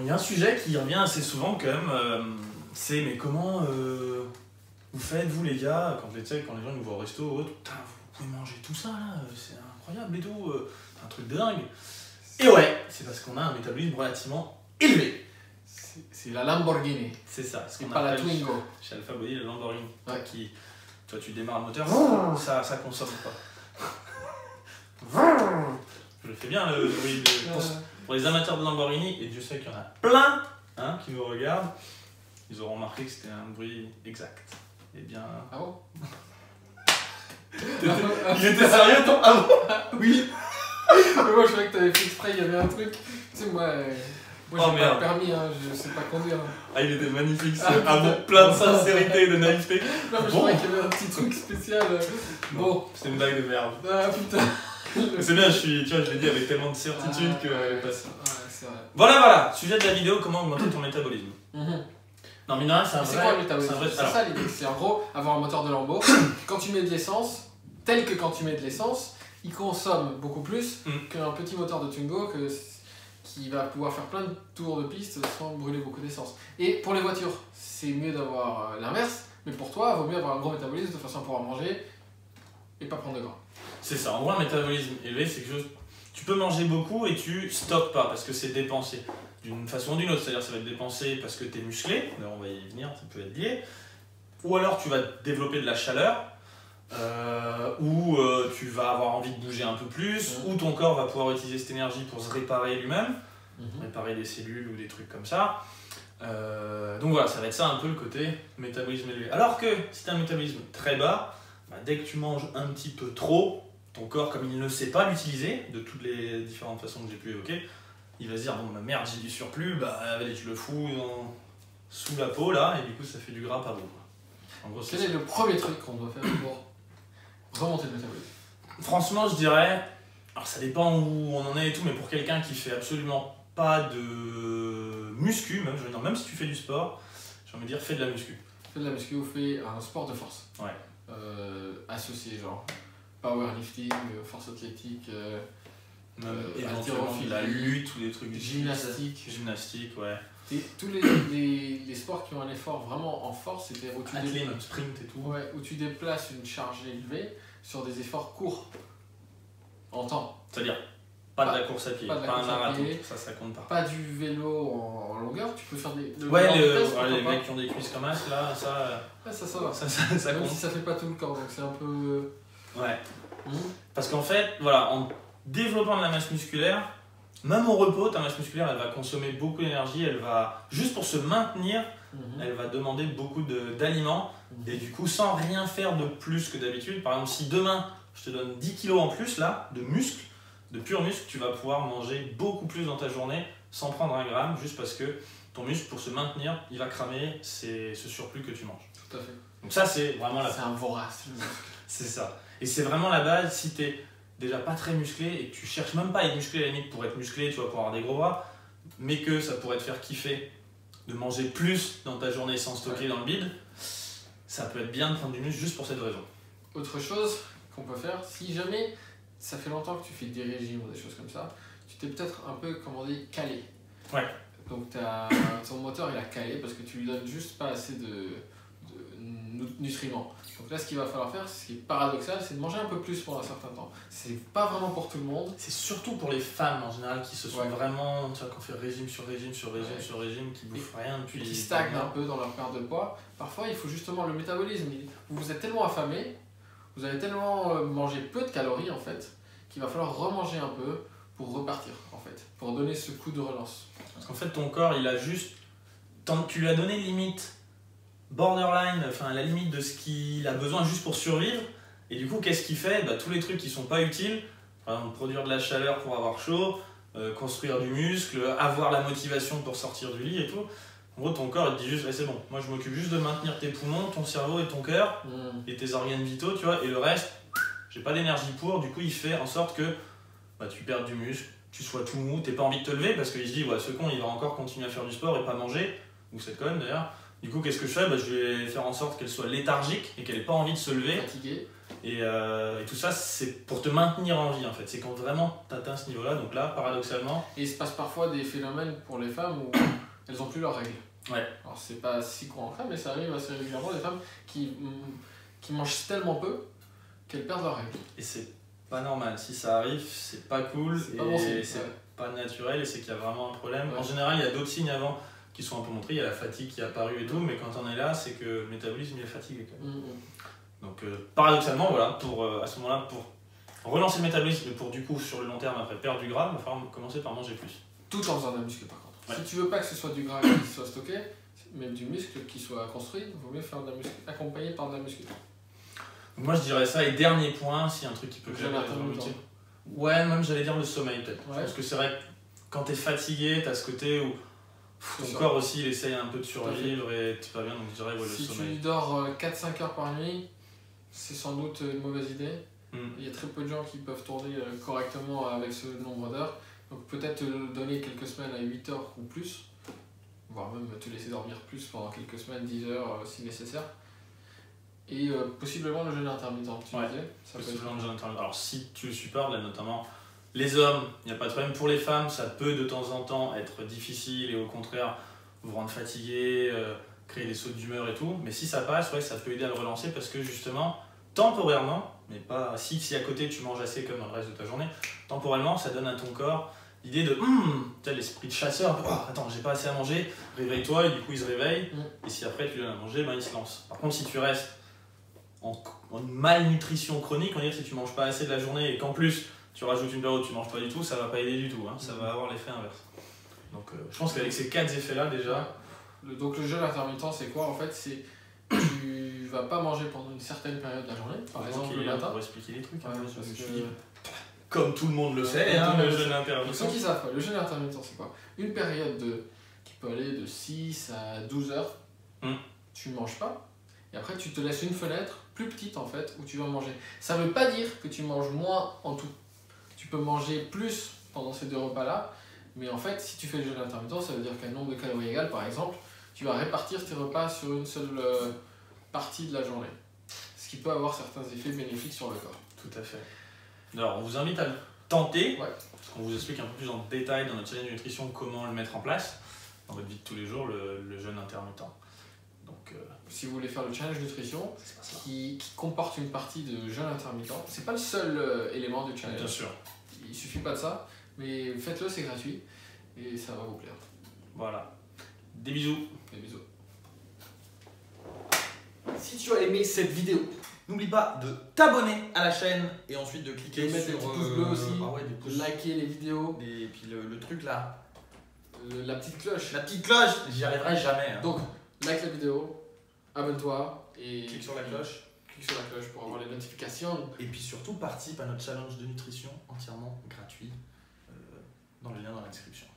il y a un sujet qui revient assez souvent quand même, c'est mais comment vous faites vous les gars, quand les gens nous voient au resto ou autre, putain vous pouvez manger tout ça là, c'est incroyable et tout, c'est un truc de dingue. Et ouais, c'est parce qu'on a un métabolisme relativement élevé. C'est la Lamborghini. C'est ça, c'est pas la Twingo. Chez Alpha Body, la Lamborghini. Ouais. Toi tu démarres le moteur, ça consomme pas. Je le fais bien le bruit pour les amateurs de Lamborghini, et Dieu sait qu'il y en a plein hein, qui nous regardent, ils auront remarqué que c'était un bruit exact. Eh bien... Ah bon? Il était sérieux ton... Ah bon? Oui. Mais moi je croyais que t'avais fait exprès, il y avait un truc. Tu sais, moi j'ai pas le permis, hein, je sais pas conduire. Ah, il était magnifique, plein de sincérité et de naïveté. Non, mais je croyais qu'il y avait un petit truc spécial. Bon. C'est une blague de merde. Ah putain. C'est bien, tu vois, je l'ai dit avec tellement de certitude que... c'est vrai. Voilà, sujet de la vidéo, comment augmenter ton métabolisme. Non, mais non, c'est un vrai... C'est quoi le métabolisme? C'est ça l'idée, c'est en gros avoir un moteur de Lambo. Quand tu mets de l'essence, tel que quand tu mets de l'essence, il consomme beaucoup plus qu'un petit moteur de Twingo qui va pouvoir faire plein de tours de piste sans brûler beaucoup d'essence. Et pour les voitures, c'est mieux d'avoir l'inverse, mais pour toi, il vaut mieux avoir un gros métabolisme de façon à pouvoir manger et pas prendre de gras. C'est ça, en gros un métabolisme élevé, c'est quelque chose... Tu peux manger beaucoup et tu stockes pas parce que c'est dépensé d'une façon ou d'une autre, c'est-à-dire ça va être dépensé parce que tu es musclé, mais on va y venir, ça peut être lié, ou alors tu vas développer de la chaleur, ou tu vas avoir envie de bouger un peu plus, ou ton corps va pouvoir utiliser cette énergie pour se réparer lui-même, réparer des cellules ou des trucs comme ça. Donc voilà, ça va être ça un peu le côté métabolisme élevé. Alors que si tu as un métabolisme très bas, bah, dès que tu manges un petit peu trop, ton corps, comme il ne sait pas l'utiliser, de toutes les différentes façons que j'ai pu évoquer, il va se dire bon bah merde j'ai du surplus, bah allez tu le fous sous la peau là, et du coup ça fait du gras pas bon. En gros, quel est le premier truc qu'on doit faire pour remonter le métabolisme? Franchement je dirais, alors ça dépend où on en est et tout, mais pour quelqu'un qui fait absolument pas de muscu, même, je veux dire, même si tu fais du sport, j'ai envie de dire fais de la muscu. Fais de la muscu ou fais un sport de force. Ouais. Associé genre powerlifting, force athlétique, éventuellement de la lutte ou des trucs gymnastique, ouais. Et tous les sports qui ont un effort vraiment en force, c'est-à-dire où tu sprint et tout. Ouais, où tu déplaces une charge élevée sur des efforts courts en temps. C'est-à-dire pas de la course à pied, pas un marathon, ça compte pas. Pas du vélo en longueur, tu peux faire des... les mecs qui ont des cuisses comme as, là, ça... Ouais, ça va. Ça même compte. si ça fait pas tout le corps, donc c'est un peu... Ouais. Parce qu'en fait, voilà, en développant de la masse musculaire, même au repos, ta masse musculaire, elle va consommer beaucoup d'énergie, elle va, juste pour se maintenir, elle va demander beaucoup d'aliments, et du coup, sans rien faire de plus que d'habitude, par exemple, si demain, je te donne 10 kilos en plus, là, de muscle, de pur muscle, tu vas pouvoir manger beaucoup plus dans ta journée, sans prendre un gramme, juste parce que ton muscle, pour se maintenir, il va cramer ce surplus que tu manges. Tout à fait. Donc ça, c'est vraiment la... C'est un vorace, le muscle. C'est ça. Et c'est vraiment la base, si tu es déjà pas très musclé et que tu cherches même pas à être musclé à la limite pour être musclé, tu vas pour avoir des gros bras, mais que ça pourrait te faire kiffer de manger plus dans ta journée sans stocker dans le bide, ça peut être bien de prendre du muscle juste pour cette raison. Autre chose qu'on peut faire, si jamais ça fait longtemps que tu fais des régimes ou des choses comme ça, tu t'es peut-être un peu, comme on dit, calé. Ouais. Donc ton moteur il a calé parce que tu lui donnes juste pas assez de nutriments. Donc là, ce qu'il va falloir faire, ce qui est paradoxal, c'est de manger un peu plus pendant un certain temps. C'est pas vraiment pour tout le monde. C'est surtout pour les femmes en général qui se sont vraiment, tu vois, qu'on fait régime sur régime sur régime sur régime, qui bouffent rien depuis. Qui stagnent un peu dans leur perte de poids. Parfois, il faut justement le métabolisme. Vous êtes tellement affamé, vous avez tellement mangé peu de calories en fait, qu'il va falloir remanger un peu pour repartir en fait, pour donner ce coup de relance. Parce qu'en fait, ton corps, il a juste, tant que tu lui as donné limite borderline, enfin la limite de ce qu'il a besoin juste pour survivre, et du coup qu'est-ce qu'il fait? Bah, tous les trucs qui sont pas utiles, par exemple produire de la chaleur pour avoir chaud, construire du muscle, avoir la motivation pour sortir du lit et tout, en gros ton corps il te dit juste c'est bon, moi je m'occupe juste de maintenir tes poumons, ton cerveau et ton cœur et tes organes vitaux, tu vois, et le reste j'ai pas d'énergie pour, du coup il fait en sorte que bah, tu perdes du muscle, tu sois tout mou, t'aies pas envie de te lever parce qu'il se dit ouais, ce con il va encore continuer à faire du sport et pas manger, ou cette conne d'ailleurs. Du coup, qu'est-ce que je fais? Bah, je vais faire en sorte qu'elle soit léthargique et qu'elle n'ait pas envie de se lever. Fatiguée. Et tout ça, c'est pour te maintenir en vie en fait. C'est quand vraiment tu atteins ce niveau-là. Donc là, paradoxalement. Et il se passe parfois des phénomènes pour les femmes où elles n'ont plus leurs règles. Ouais. Alors c'est pas si courant que ça, mais ça arrive assez régulièrement, des femmes qui mangent tellement peu qu'elles perdent leurs règles. Et c'est pas normal. Si ça arrive, c'est pas cool. C'est pas bon signe, c'est ouais. pas naturel et c'est qu'il y a vraiment un problème. Ouais. En général, il y a d'autres signes avant qui sont un peu montrés. Il y a la fatigue qui est apparue et tout. Mais quand on est là, c'est que le métabolisme il est fatigué quand même. Donc paradoxalement, voilà, à ce moment-là, pour relancer le métabolisme, pour du coup sur le long terme après perdre du gras, il va falloir commencer par manger plus. Tout en faisant de la muscu par contre. Ouais. Si tu veux pas que ce soit du gras qui soit stocké, même du muscle qui soit construit, il vaut mieux faire de la muscu, accompagné par de la muscu. Donc moi je dirais ça, et dernier point, s'il y a un truc qui peut Le jeûne faire intermittent. Ouais, même j'allais dire le sommeil peut-être. Ouais. Parce que c'est vrai que quand t'es fatigué, t'as ce côté où ton C'est corps aussi il essaye un peu de survivre et t'es pas bien, donc je dirais ouais, le Si sommeil. tu dors 4-5 heures par nuit, c'est sans doute une mauvaise idée. Mm. Il y a très peu de gens qui peuvent tourner correctement avec ce nombre d'heures. Donc peut-être te donner quelques semaines à 8 heures ou plus, voire même te laisser dormir plus pendant quelques semaines, 10 heures si nécessaire. Et possiblement le jeûne intermittent, tu Ouais. disais. Ça peut être Possiblement le jeûne intermittent. Alors si tu le supportes, là notamment les hommes, il n'y a pas de problème. Pour les femmes, ça peut de temps en temps être difficile et au contraire vous rendre fatigué, créer des sautes d'humeur et tout. Mais si ça passe, ouais, ça peut aider à le relancer parce que justement, temporairement, mais pas si à côté tu manges assez comme dans le reste de ta journée, temporairement ça donne à ton corps l'idée de tu as l'esprit de chasseur, oh, attends j'ai pas assez à manger, réveille-toi, et du coup il se réveille, et si après tu lui donnes à manger, ben, il se lance. Par contre si tu restes en malnutrition chronique, on va dire si tu manges pas assez de la journée et qu'en plus tu rajoutes une période où tu manges pas du tout, ça va pas aider du tout, hein, ça va avoir l'effet inverse. Donc je pense qu'avec ces 4 effets là déjà... Donc le jeûne intermittent c'est quoi en fait? C'est tu vas pas manger pendant une certaine période de la journée, par exemple le matin. Pour expliquer les trucs, Ouais, hein, parce je me que- suis dit, comme tout le monde le sait, Comme hein, tout le le monde le jeûne Donc intermittent. ceux qui savent pas, le jeûne intermittent c'est quoi? Une période qui peut aller de 6 à 12 heures, tu ne manges pas, et après tu te laisses une fenêtre plus petite en fait où tu vas manger. Ça veut pas dire que tu manges moins en tout. Tu peux manger plus pendant ces 2 repas là, mais en fait si tu fais le jeûne intermittent, ça veut dire qu'un nombre de calories égal par exemple, tu vas répartir tes repas sur une seule partie de la journée. Ce qui peut avoir certains effets bénéfiques sur le corps. Tout à fait. Alors, on vous invite à le tenter, Ouais. parce qu'on vous explique un peu plus en détail dans notre challenge nutrition comment le mettre en place dans votre vie de tous les jours, le jeûne intermittent. Donc, Si vous voulez faire le challenge nutrition, c'est pas ça. qui comporte une partie de jeûne intermittent, c'est pas le seul élément du challenge. Bien sûr. Il suffit pas de ça, mais faites-le, c'est gratuit et ça va vous plaire. Voilà. Des bisous. Des bisous. Si tu as aimé cette vidéo, n'oublie pas de t'abonner à la chaîne et ensuite de cliquer De mettre sur des petits pouces bleus aussi, ah ouais, des pouces. de liker les vidéos, Et puis le truc là, la petite cloche. la petite cloche, j'y arriverai jamais. Hein. Donc, like la vidéo, abonne-toi et Clique sur la cloche. Clique sur la cloche pour avoir les notifications. Et puis surtout participe à notre challenge de nutrition entièrement gratuit dans le lien dans la description.